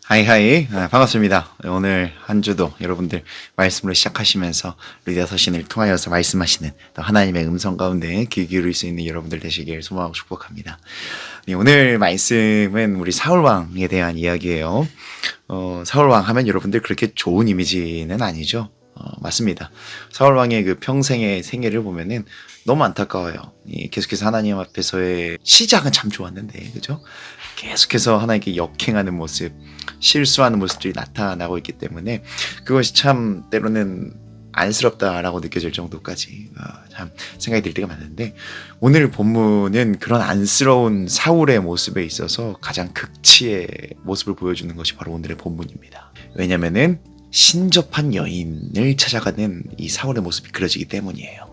하이하이. 반갑습니다. 오늘 한 주도 여러분들 말씀으로 시작하시면서 루디아 서신을 통하여서 말씀하시는 또 하나님의 음성 가운데 귀 기울일 수 있는 여러분들 되시길 소망하고 축복합니다. 오늘 말씀은 우리 사울왕에 대한 이야기예요. 사울왕 하면 여러분들 그렇게 좋은 이미지는 아니죠. 맞습니다. 사울왕의 그 평생의 생애를 보면은 너무 안타까워요. 계속해서 하나님 앞에서의 시작은 참 좋았는데, 그죠? 계속해서 하나님께 역행하는 모습, 실수하는 모습들이 나타나고 있기 때문에 그것이 참 때로는 안쓰럽다라고 느껴질 정도까지 참 생각이 들 때가 많은데, 오늘 본문은 그런 안쓰러운 사울의 모습에 있어서 가장 극치의 모습을 보여주는 것이 바로 오늘의 본문입니다. 왜냐면은 신접한 여인을 찾아가는 이 사울의 모습이 그려지기 때문이에요.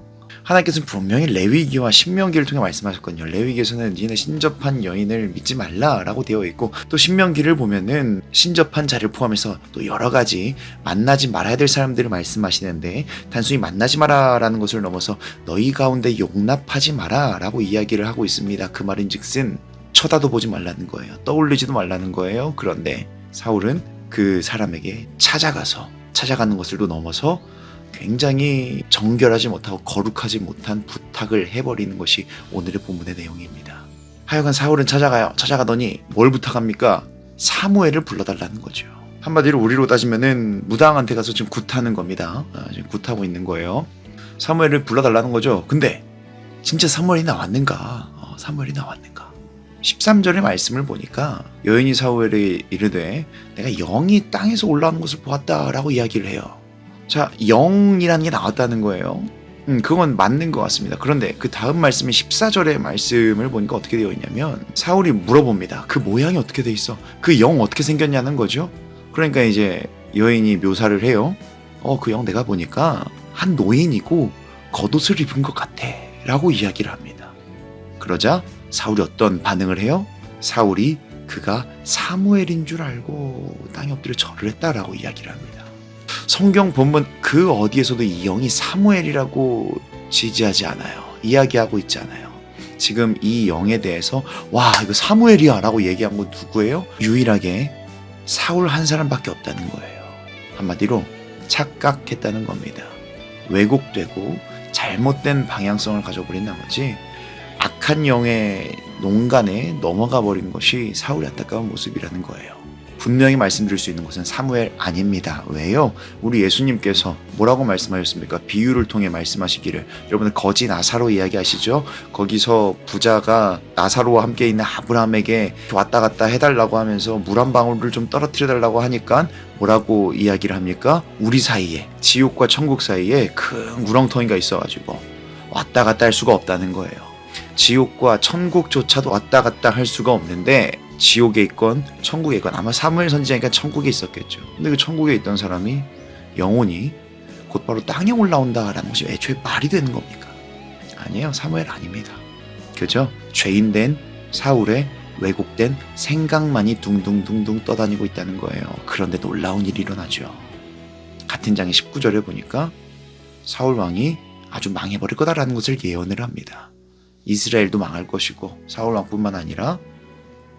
하나님께서는 분명히 레위기와 신명기를 통해 말씀하셨거든요. 레위기에서는 니네 신접한 여인을 믿지 말라라고 되어 있고, 또 신명기를 보면은 신접한 자를 포함해서 또 여러 가지 만나지 말아야 될 사람들을 말씀하시는데, 단순히 만나지 마라라는 것을 넘어서 너희 가운데 용납하지 마라라고 이야기를 하고 있습니다. 그 말인즉슨 쳐다도 보지 말라는 거예요. 떠올리지도 말라는 거예요. 그런데 사울은 그 사람에게 찾아가는 것을 또 넘어서 굉장히 정결하지 못하고 거룩하지 못한 부탁을 해버리는 것이 오늘의 본문의 내용입니다. 하여간 사울은 찾아가더니 뭘 부탁합니까? 사무엘을 불러달라는 거죠. 한마디로 우리로 따지면은 무당한테 가서 지금 굿하는 겁니다. 지금 굿하고 있는 거예요. 사무엘을 불러달라는 거죠. 근데 진짜 사무엘이 나왔는가? 13절의 말씀을 보니까 여인이 사무엘에 이르되 내가 영이 땅에서 올라오는 것을 보았다라고 이야기를 해요. 자, 영이라는 게 나왔다는 거예요. 그건 맞는 것 같습니다. 그런데 그 다음 말씀인 14절의 말씀을 보니까 어떻게 되어 있냐면, 사울이 물어봅니다. 그 모양이 어떻게 돼 있어? 그 영 어떻게 생겼냐는 거죠. 그러니까 이제 여인이 묘사를 해요. 그 영 내가 보니까 한 노인이고 겉옷을 입은 것 같아 라고 이야기를 합니다. 그러자 사울이 어떤 반응을 해요? 사울이 그가 사무엘인 줄 알고 땅에 엎드려 절을 했다라고 이야기를 합니다. 성경 본문 그 어디에서도 이 영이 사무엘이라고 지지하지 않아요. 이야기하고 있지 않아요. 지금 이 영에 대해서 와 이거 사무엘이야 라고 얘기한 건 누구예요? 유일하게 사울 한 사람밖에 없다는 거예요. 한마디로 착각했다는 겁니다. 왜곡되고 잘못된 방향성을 가져버린 나머지 악한 영의 농간에 넘어가 버린 것이 사울의 안타까운 모습이라는 거예요. 분명히 말씀드릴 수 있는 것은 사무엘 아닙니다. 왜요? 우리 예수님께서 뭐라고 말씀하셨습니까? 비유를 통해 말씀하시기를, 여러분들 거지 나사로 이야기하시죠? 거기서 부자가 나사로와 함께 있는 아브라함에게 왔다 갔다 해달라고 하면서 물 한 방울을 좀 떨어뜨려 달라고 하니까 뭐라고 이야기를 합니까? 우리 사이에, 지옥과 천국 사이에 큰 구렁텅이가 있어가지고 왔다 갔다 할 수가 없다는 거예요. 지옥과 천국조차도 왔다 갔다 할 수가 없는데, 지옥에 있건 천국에 있건, 아마 사무엘 선지자니까 천국에 있었겠죠. 근데 그 천국에 있던 사람이 영혼이 곧바로 땅에 올라온다라는 것이 애초에 말이 되는 겁니까? 아니에요. 사무엘 아닙니다. 그죠? 죄인된 사울의 왜곡된 생각만이 둥둥둥둥 떠다니고 있다는 거예요. 그런데 놀라운 일이 일어나죠. 같은 장의 19절에 보니까 사울 왕이 아주 망해버릴 거다라는 것을 예언을 합니다. 이스라엘도 망할 것이고 사울 왕뿐만 아니라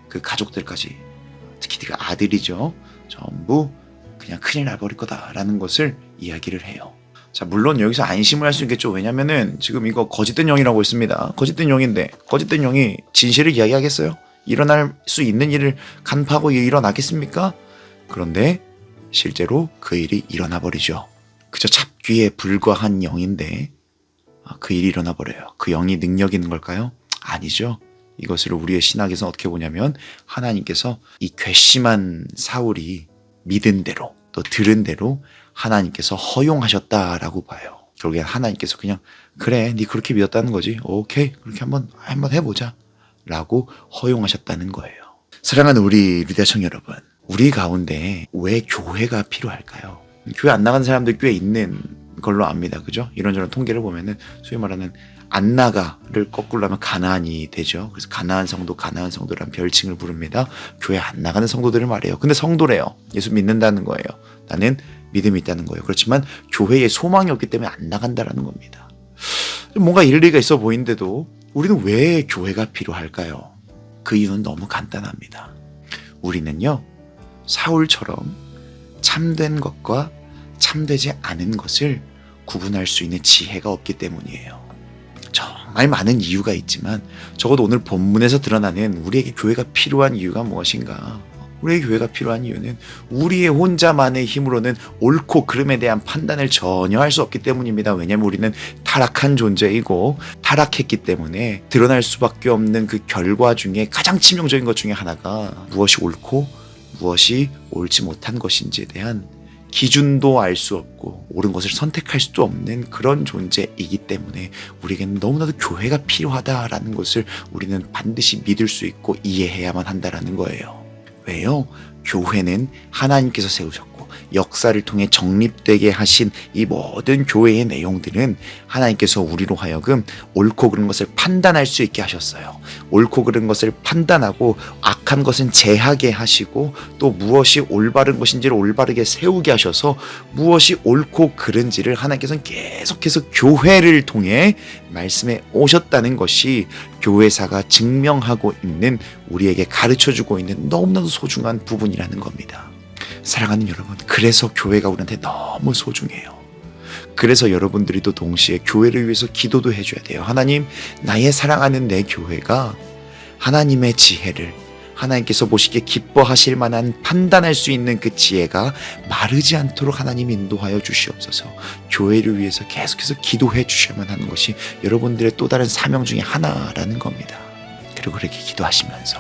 그 가족들까지, 특히 네가 아들이죠, 전부 그냥 큰일 나버릴 거다라는 것을 이야기를 해요. 자, 물론 여기서 안심을 할 수 있겠죠. 왜냐면은 지금 이거 거짓된 영이라고 있습니다. 거짓된 영인데 거짓된 영이 진실을 이야기하겠어요? 일어날 수 있는 일을 간파하고 일어나겠습니까? 그런데 실제로 그 일이 일어나 버리죠. 그저 잡귀에 불과한 영인데 그 일이 일어나 버려요. 그 영이 능력 있는 걸까요? 아니죠. 이것을 우리의 신학에서 어떻게 보냐면, 하나님께서 이 괘씸한 사울이 믿은 대로 또 들은 대로 하나님께서 허용하셨다라고 봐요. 결국에 하나님께서 그냥 그래 네 그렇게 믿었다는 거지, 오케이 그렇게 한번 해보자 라고 허용하셨다는 거예요. 사랑하는 우리 루디아청 여러분, 우리 가운데 왜 교회가 필요할까요? 교회 안 나가는 사람들 꽤 있는 걸로 압니다. 그죠? 이런저런 통계를 보면은 소위 말하는 안 나가를 거꾸로 하면 가나안이 되죠. 그래서 가나안 성도라는 별칭을 부릅니다. 교회 안 나가는 성도들을 말해요. 근데 성도래요. 예수 믿는다는 거예요. 나는 믿음이 있다는 거예요. 그렇지만 교회에 소망이 없기 때문에 안 나간다라는 겁니다. 뭔가 일리가 있어 보이는데도 우리는 왜 교회가 필요할까요? 그 이유는 너무 간단합니다. 우리는요, 사울처럼 참된 것과 참되지 않은 것을 구분할 수 있는 지혜가 없기 때문이에요. 정말 많은 이유가 있지만 적어도 오늘 본문에서 드러나는 우리에게 교회가 필요한 이유가 무엇인가? 우리에게 교회가 필요한 이유는 우리의 혼자만의 힘으로는 옳고 그름에 대한 판단을 전혀 할 수 없기 때문입니다. 왜냐하면 우리는 타락한 존재이고 타락했기 때문에 드러날 수밖에 없는 그 결과 중에 가장 치명적인 것 중에 하나가 무엇이 옳고 무엇이 옳지 못한 것인지에 대한 기준도 알 수 없고 옳은 것을 선택할 수도 없는 그런 존재이기 때문에 우리에게는 너무나도 교회가 필요하다라는 것을 우리는 반드시 믿을 수 있고 이해해야만 한다라는 거예요. 왜요? 교회는 하나님께서 세우셨고 역사를 통해 정립되게 하신 이 모든 교회의 내용들은 하나님께서 우리로 하여금 옳고 그른 것을 판단할 수 있게 하셨어요. 옳고 그른 것을 판단하고 악한 것은 제하게 하시고 또 무엇이 올바른 것인지를 올바르게 세우게 하셔서 무엇이 옳고 그른지를 하나님께서는 계속해서 교회를 통해 말씀해 오셨다는 것이 교회사가 증명하고 있는 우리에게 가르쳐주고 있는 너무나도 소중한 부분이라는 겁니다. 사랑하는 여러분, 그래서 교회가 우리한테 너무 소중해요. 그래서 여러분들이도 동시에 교회를 위해서 기도도 해줘야 돼요. 하나님, 나의 사랑하는 내 교회가 하나님의 지혜를 하나님께서 보시기에 기뻐하실 만한 판단할 수 있는 그 지혜가 마르지 않도록 하나님 인도하여 주시옵소서. 교회를 위해서 계속해서 기도해 주셔야만 하는 것이 여러분들의 또 다른 사명 중에 하나라는 겁니다. 그리고 그렇게 기도하시면서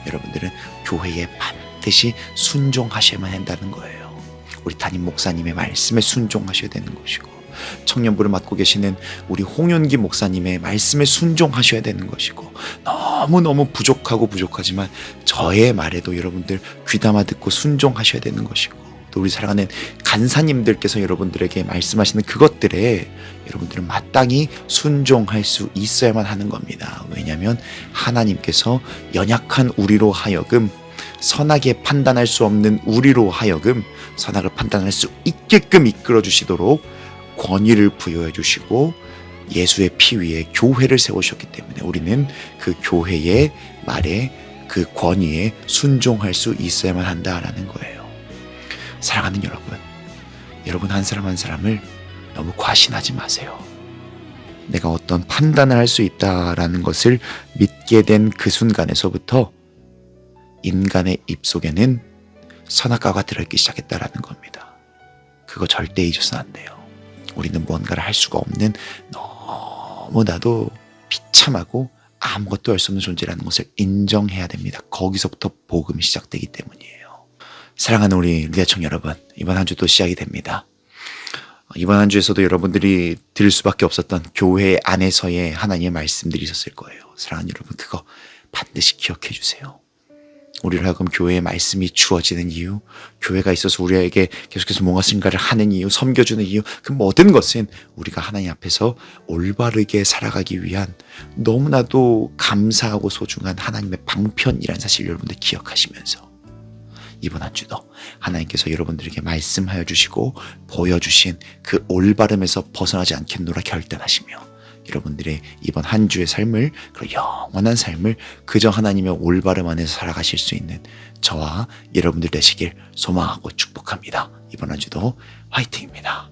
여러분들은 교회에 반드시 순종하셔야만 한다는 거예요. 우리 담임 목사님의 말씀에 순종하셔야 되는 것이고 청년부를 맡고 계시는 우리 홍윤기 목사님의 말씀에 순종하셔야 되는 것이고 너무너무 부족하지만 저의 말에도 여러분들 귀담아 듣고 순종하셔야 되는 것이고 또 우리 사랑하는 간사님들께서 여러분들에게 말씀하시는 그것들에 여러분들은 마땅히 순종할 수 있어야만 하는 겁니다. 왜냐하면 하나님께서 연약한 우리로 하여금 선하게 판단할 수 없는 우리로 하여금 선악을 판단할 수 있게끔 이끌어 주시도록 권위를 부여해 주시고 예수의 피 위에 교회를 세우셨기 때문에 우리는 그 교회의 말에 그 권위에 순종할 수 있어야만 한다라는 거예요. 사랑하는 여러분 한 사람 한 사람을 너무 과신하지 마세요. 내가 어떤 판단을 할 수 있다라는 것을 믿게 된 그 순간에서부터 인간의 입속에는 선악과가 들어있기 시작했다라는 겁니다. 그거 절대 잊어서는 안 돼요. 우리는 뭔가를 할 수가 없는 너무나도 비참하고 아무것도 할 수 없는 존재라는 것을 인정해야 됩니다. 거기서부터 복음이 시작되기 때문이에요. 사랑하는 우리 리아청 여러분, 이번 한 주도 시작이 됩니다. 이번 한 주에서도 여러분들이 들을 수밖에 없었던 교회 안에서의 하나님의 말씀들이 있었을 거예요. 사랑하는 여러분, 그거 반드시 기억해 주세요. 우리로 하여금 교회의 말씀이 주어지는 이유, 교회가 있어서 우리에게 계속해서 뭔가를 하는 이유, 섬겨주는 이유, 그 모든 것은 우리가 하나님 앞에서 올바르게 살아가기 위한 너무나도 감사하고 소중한 하나님의 방편이라는 사실 여러분들 기억하시면서 이번 한 주도 하나님께서 여러분들에게 말씀하여 주시고 보여주신 그 올바름에서 벗어나지 않겠노라 결단하시며 여러분들의 이번 한 주의 삶을, 그 영원한 삶을 그저 하나님의 올바름 안에서 살아가실 수 있는 저와 여러분들 되시길 소망하고 축복합니다. 이번 한 주도 화이팅입니다.